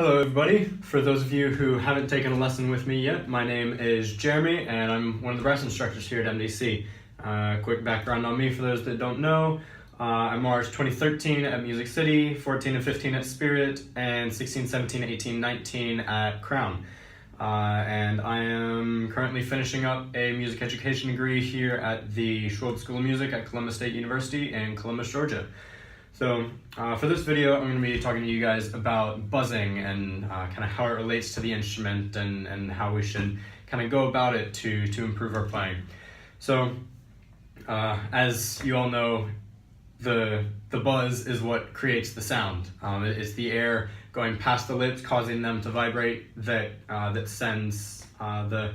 Hello everybody. For those of you who haven't taken a lesson with me yet, my name is Jeremy and I'm one of the brass instructors here at MDC. Quick background on me for those that don't know. I marched 2013 at Music City, 14 and 15 at Spirit, and 16, 17, 18, 19 at Crown. And I am currently finishing up a music education degree here at the Schwab School of Music at Columbus State University in Columbus, Georgia. So for this video, I'm going to be talking to you guys about buzzing and kind of how it relates to the instrument and how we should kind of go about it to improve our playing. So as you all know, the buzz is what creates the sound. It's the air going past the lips, causing them to vibrate, that sends the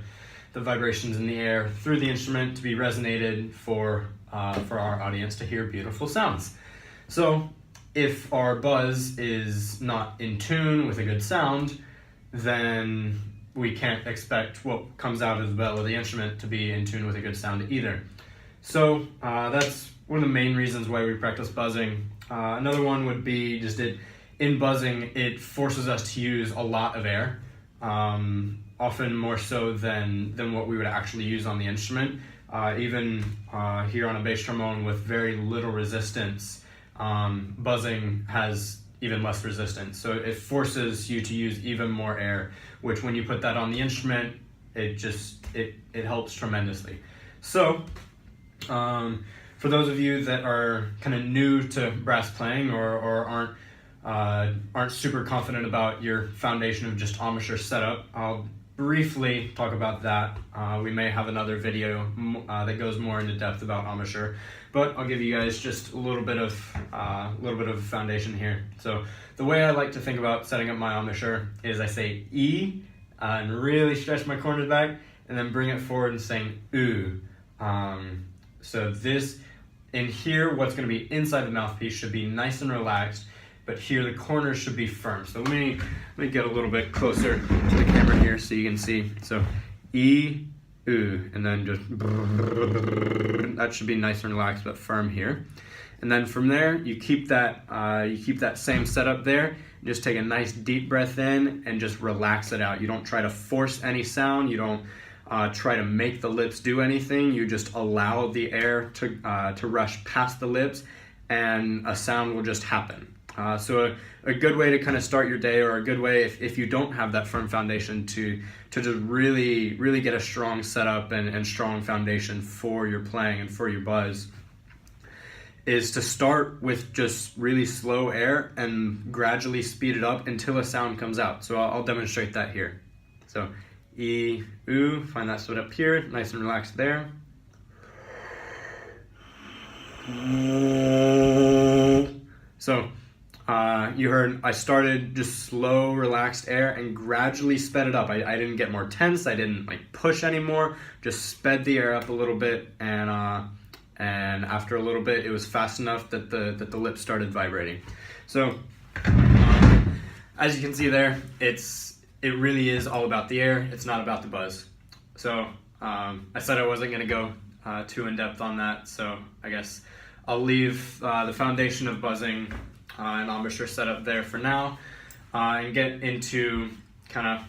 vibrations in the air through the instrument to be resonated for our audience to hear beautiful sounds. So if our buzz is not in tune with a good sound, then we can't expect what comes out of the bell of the instrument to be in tune with a good sound either. So that's one of the main reasons why we practice buzzing. Another one would be just in buzzing, it forces us to use a lot of air, often more so than what we would actually use on the instrument. Even here on a bass trombone with very little resistance, buzzing has even less resistance. So it forces you to use even more air, which when you put that on the instrument, it helps tremendously. So for those of you that are kind of new to brass playing or aren't super confident about your foundation of just embouchure setup, I'll briefly talk about that. We may have another video that goes more into depth about embouchure, but I'll give you guys just a little bit of foundation here. So the way I like to think about setting up my embouchure is I say E and really stretch my corners back, and then bring it forward and saying oo. So this in here, what's going to be inside the mouthpiece should be nice and relaxed, but here the corners should be firm. So let me get a little bit closer to the camera here so you can see. So E, oo, and then just that should be nice and relaxed but firm here. And then from there, you keep that same setup there. Just take a nice deep breath in and just relax it out. You don't try to force any sound. You don't try to make the lips do anything. You just allow the air to rush past the lips, and a sound will just happen. So a good way to kind of start your day, or a good way if you don't have that firm foundation to just really get a strong setup and strong foundation for your playing and for your buzz, is to start with just really slow air and gradually speed it up until a sound comes out. So I'll demonstrate that here. So E, oo, find that split up here, nice and relaxed there. So you heard I started just slow, relaxed air and gradually sped it up. I didn't get more tense. I didn't like push anymore. Just sped the air up a little bit, and after a little bit, it was fast enough that the lips started vibrating. So as you can see there, it really is all about the air. It's not about the buzz. So I said I wasn't going to go too in depth on that. So I guess I'll leave the foundation of buzzing and embouchure setup there for now, and get into kind of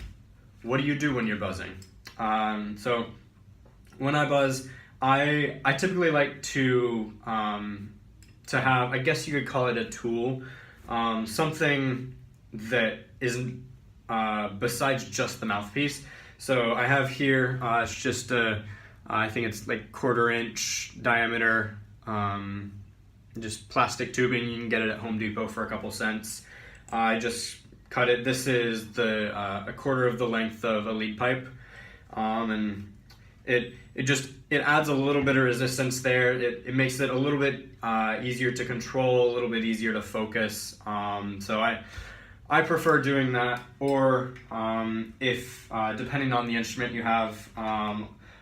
what do you do when you're buzzing. So when I buzz, I typically like to have, I guess you could call it a tool, something that isn't besides just the mouthpiece. So I have here, it's just I think it's like 1/4 inch diameter, just plastic tubing. You can get it at Home Depot for a couple cents. I just cut it. This is a 1/4 of the length of a lead pipe, and it adds a little bit of resistance there. It makes it a little bit easier to control, a little bit easier to focus. So I prefer doing that, or if depending on the instrument you have,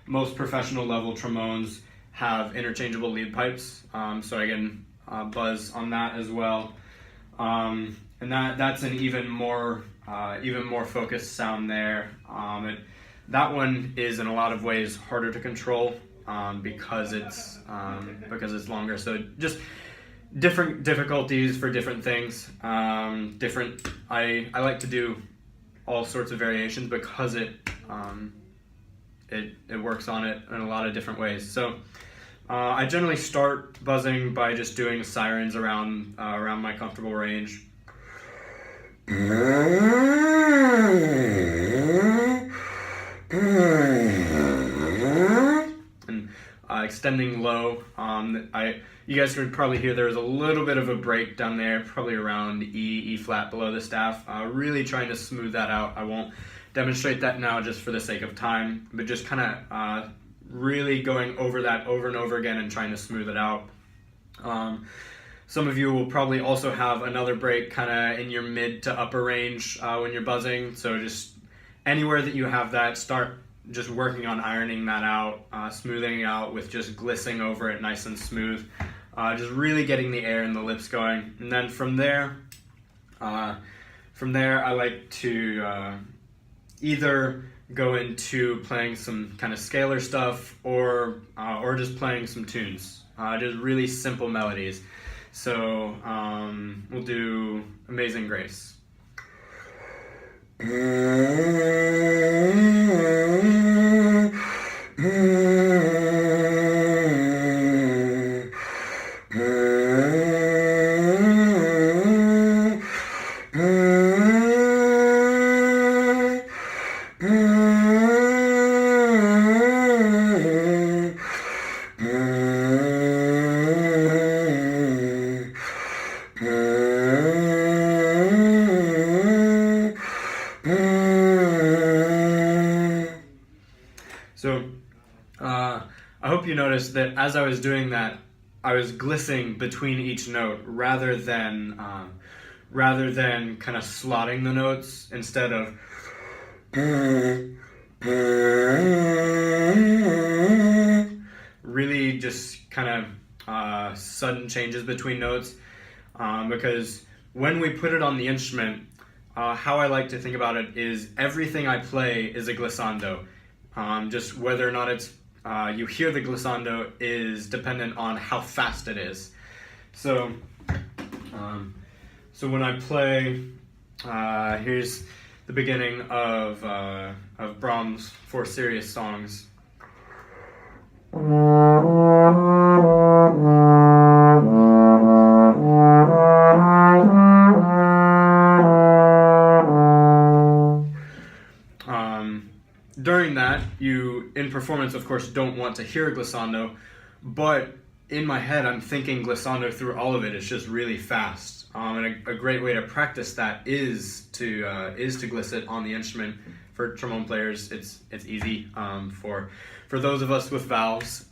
most professional level trombones have interchangeable lead pipes, so I can buzz on that as well, and that's an even more focused sound there. That one is in a lot of ways harder to control because it's longer. So different difficulties for different things. I like to do all sorts of variations because it works on it in a lot of different ways. So I generally start buzzing by just doing sirens around my comfortable range. And extending low. You guys could probably hear there's a little bit of a break down there, probably around E flat below the staff. Really trying to smooth that out. I won't demonstrate that now just for the sake of time, but just kind of really going over that over and over again and trying to smooth it out. Some of you will probably also have another break kind of in your mid to upper range when you're buzzing. So just anywhere that you have that, start just working on ironing that out, smoothing it out with just glissing over it nice and smooth. Just really getting the air in the lips going. And then from there I like to either go into playing some kind of scalar stuff or just playing some tunes, just really simple melodies. So we'll do Amazing Grace. So I hope you noticed that as I was doing that, I was glissing between each note rather than kind of slotting the notes instead of really just kind of sudden changes between notes, because when we put it on the instrument, how I like to think about it is everything I play is a glissando. Just whether or not it's you hear the glissando is dependent on how fast it is. So when I play, here's the beginning of Brahms' Four Serious Songs. During that, you, in performance, of course, don't want to hear glissando, but in my head, I'm thinking glissando through all of it. It's just really fast. And a great way to practice that is to gliss it on the instrument. For trombone players, it's easy. For those of us with valves,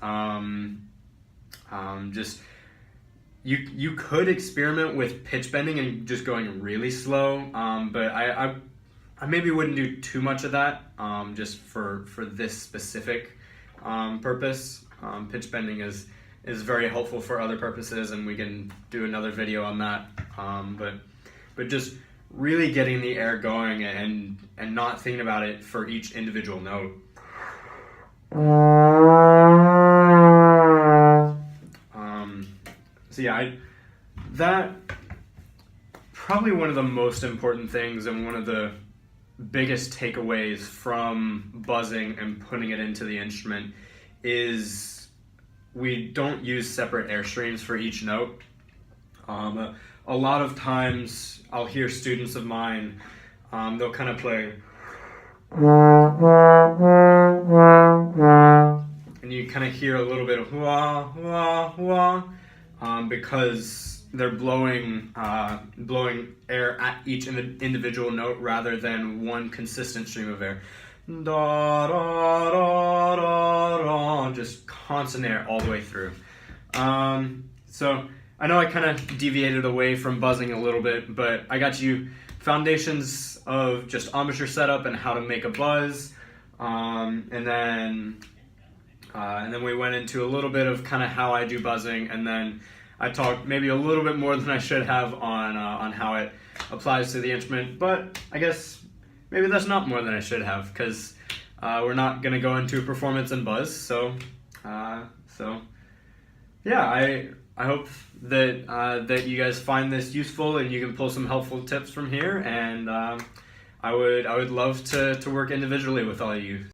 just you could experiment with pitch bending and just going really slow, but I maybe wouldn't do too much of that, just for this specific purpose. Pitch bending is very helpful for other purposes, and we can do another video on that. But just really getting the air going and not thinking about it for each individual note. So yeah, that probably one of the most important things and one of the biggest takeaways from buzzing and putting it into the instrument is we don't use separate air streams for each note. A lot of times I'll hear students of mine, they'll kind of play, and you kind of hear a little bit of wah, wah, wah, because they're blowing air at each individual note rather than one consistent stream of air. Da, da, da, da, da, just constant air all the way through. So I know I kind of deviated away from buzzing a little bit, but I got you foundations of just embouchure setup and how to make a buzz, and then we went into a little bit of kind of how I do buzzing, and then I talked maybe a little bit more than I should have on how it applies to the instrument, but I guess maybe that's not more than I should have, because we're not going to go into performance and buzz. So yeah, I hope that that you guys find this useful and you can pull some helpful tips from here. And I would love to work individually with all of you.